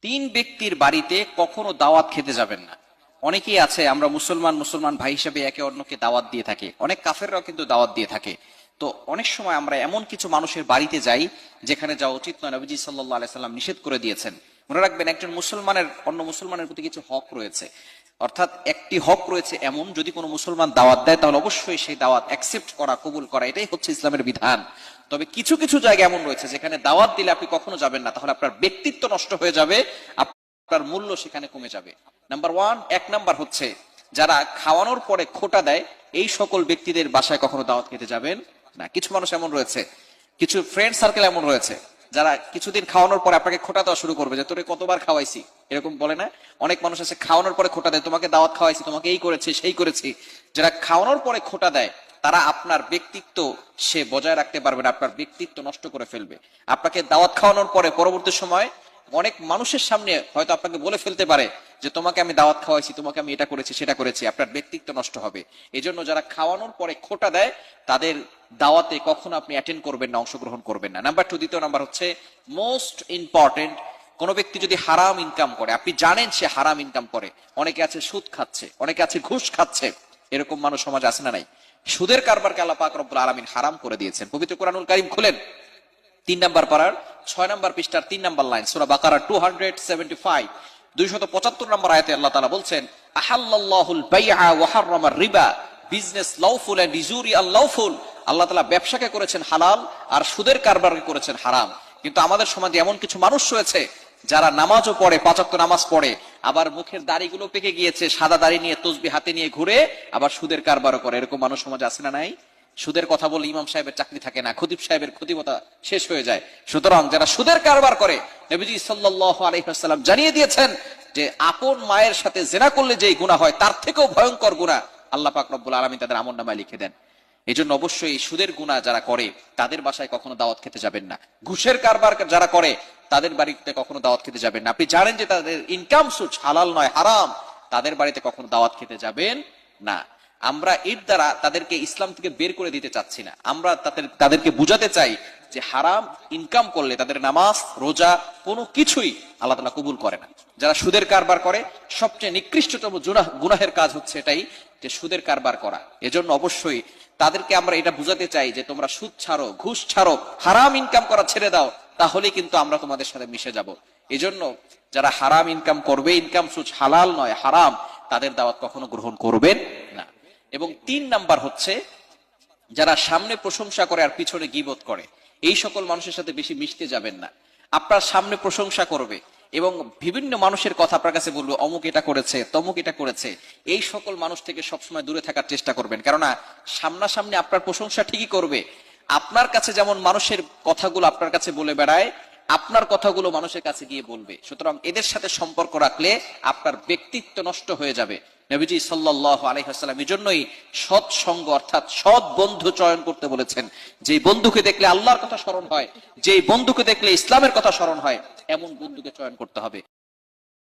তিন ব্যক্তির বাড়িতে কখনো দাওয়াত খেতে যাবেন না। অনেকেই আছে, আমরা মুসলমান মুসলমান ভাই হিসেবে একে অন্যকে দাওয়াত দিয়ে থাকি, অনেক কাফেররাও কিন্তু দাওয়াত দিয়ে থাকে। তো অনেক সময় আমরা এমন কিছু মানুষের বাড়িতে যাই যেখানে যাওয়া উচিত নয়, নবীজি সাল্লাল্লাহু আলাইহি সাল্লাম নিষেধ করে দিয়েছেন। মনে রাখবেন, একজন মুসলমানের অন্য মুসলমানের প্রতি কিছু হক রয়েছে, অর্থাৎ একটি হক রয়েছে এমন, যদি কোনো মুসলমান দাওয়াত দেয় তাহলে অবশ্যই সেই দাওয়াত অ্যাকসেপ্ট করা, কবুল করা, এটাই হচ্ছে ইসলামের বিধান। তবে কিছু কিছু জায়গা এমন রয়েছে যেখানে দাওয়াত দিলে আপনি কখনো যাবেন না, তাহলে আপনার ব্যক্তিত্ব নষ্ট হয়ে যাবে, আপনার মূল্য সেখানে কমে যাবে। নাম্বার ওয়ান, এক নাম্বার হচ্ছে যারা খাওয়ানোর পরে খোটা দেয়, এই সকল ব্যক্তিদের বাসায় কখনো দাওয়াত খেতে যাবেন না। কিছু মানুষ এমন রয়েছে, কিছু ফ্রেন্ড সার্কেল এমন রয়েছে যারা কিছুদিন খাওয়ানোর পরে আপনাকে খোটা দেওয়া শুরু করবে যে তোরে কতবার খাওয়াইছি, এরকম বলে না? অনেক মানুষ আছে খাওয়ানোর পরে খোটা দেয়, তোমাকে দাওয়াত খাওয়াইছি, তোমাকে এই করেছি সেই করেছি। যারা খাওয়ানোর পরে খোটা দেয় তারা আপনার ব্যক্তিত্ব সে বজায় রাখতে পারবে না, আপনার ব্যক্তিত্ব নষ্ট করে ফেলবে। আপনাকে দাওয়াত খাওয়ানোর পরে পরবর্তী সময় অনেক মানুষের সামনে হয়তো আপনাকে বলে ফেলতে পারে যে তোমাকে আমি দাওয়াত খাওয়াইছি, তোমাকে আমি এটা করেছি সেটা করেছি, আপনার ব্যক্তিত্ব নষ্ট হবে। এই জন্য যারা খাওয়ানোর পরে খোটা দেয় তাদের দাওয়াতে কখনো আপনি অ্যাটেন্ড করবেন না, অংশগ্রহণ করবেন না। নাম্বার টু, দ্বিতীয় নাম্বার হচ্ছে মোস্ট ইম্পর্টেন্ট, কোন ব্যক্তি যদি হারাম ইনকাম করে, আপনি জানেন সে হারাম ইনকাম করে, অনেকে আছে সুদ খাচ্ছে, অনেকে আছে ঘুষ খাচ্ছে, এরকম মানুষ সমাজ আছে না নাই? সুদের কারবারকে আল্লাহ পাক রব্বুল আলামিন হারাম করে দিয়েছেন। পবিত্র কোরআনুল কারীম খুলেন, 3 নাম্বার পারার 6 নাম্বার পৃষ্ঠার 3 নাম্বার লাইন, সূরা বাকারা 275 275 নাম্বার আয়াতে আল্লাহ তাআলা বলছেন, আহাল্লাল্লাহুল বাইআ ওয়া হাররামার রিবা, বিজনেস লওফুল এন্ড ইউজুরি আনলওফুল। আল্লাহ তাআলা ব্যবসাকে করেছেন হালাল আর সুদের কারবারকে করেছেন হারাম। কিন্তু আমাদের সমাজে এমন কিছু মানুষ রয়েছে যারা নামাজও পড়ে, 5 ওয়াক্ত নামাজ পড়ে, আবার মুখের দাড়িগুলো পেকে গিয়েছে, সাদা দাড়ি নিয়ে তসবিহ হাতে নিয়ে ঘুরে, আবার সুদের কারবারও করে। এরকম মানুষ সমাজে আছে না নাই? সুদের কথা বলে ইমাম সাহেবের চাকরি থাকে না, খতিব সাহেবের খতিবতা শেষ হয়ে যায়। সুতরাং যারা সুদের কারবার করে, নবীজি সাল্লাল্লাহু আলাইহি ওয়াসাল্লাম জানিয়ে দিয়েছেন যে আপন মায়ের সাথে জিনা করলে যেই গুনাহ হয় তার থেকেও ভয়ঙ্কর গুনাহ আল্লাহ পাক রব্বুল আলামিন তাদের আমলনামায় লিখে দেন। এই জন্য অবশ্যই সুদের গুনাহ যারা করে তাদের বাসায় কখনো দাওয়াত খেতে যাবেন না। ঘুষের কারবার যারা করে তাদের বাড়িতে কখনো দাওয়াত খেতে যাবেন না। আপনি জানেন যে তাদের ইনকাম সোর্স হালাল নয়, হারাম, তাদের বাড়িতে কখনো দাওয়াত খেতে যাবেন না। আমরা এর দ্বারা তাদেরকে ইসলাম থেকে বের করে দিতে চাচ্ছি না, আমরা তাদেরকে বুঝাতে চাই যে হারাম ইনকাম করলে তাদের নামাজ রোজা কোনো কিছুই আল্লাহ তাআলা কবুল করে না। যারা সুদের কারবার করে সবচেয়ে নিকৃষ্টতম গুনাহের কাজ হচ্ছে এটাই, যে সুদের কারবার করা। এজন্য অবশ্যই তাদেরকে আমরা এটা বুঝাতে চাই যে তোমরা সুদ ছাড়ো, ঘুষ ছাড়ো, হারাম ইনকাম করা ছেড়ে দাও, তাহলে কিন্তু আমরা তোমাদের সাথে মিশে যাব। এজন্য যারা হারাম ইনকাম করবে, ইনকাম সোর্স হালাল নয় হারাম, তাদের দাওয়াত কখনো গ্রহণ করবেন না। এবং 3 নাম্বার হচ্ছে যারা সামনে প্রশংসা করে আর পিছনে গীবত করে, এই সকল মানুষের সাথে বেশি মিশতে যাবেন না। আপনার সামনে প্রশংসা করবে এবং বিভিন্ন মানুষের কথা আপনার কাছে বলবে, অমুক এটা করেছে, তমুক এটা করেছে, এই সকল মানুষ থেকে সবসময় দূরে থাকার চেষ্টা করবেন। কেননা সামনাসামনি আপনার প্রশংসা ঠিকই করবে, আপনার কাছে যেমন মানুষের কথাগুলো আপনার কাছে বলে বেড়ায়, আপনার কথাগুলো মানুষের কাছে গিয়ে বলবে। সুতরাং এদের সাথে সম্পর্ক রাখলে আপনার ব্যক্তিত্ব নষ্ট হয়ে যাবে। নবীজি সাল্লাল্লাহু আলাইহি ওয়াসাল্লাম এজন্যই সৎ সঙ্গ অর্থাৎ সৎ বন্ধু চয়ন করতে বলেছেন। যে বন্ধুকে দেখলে আল্লাহর কথা স্মরণ হয়, যে বন্ধুকে দেখলে ইসলামের কথা স্মরণ হয়, এমন বন্ধুকে চয়ন করতে হবে।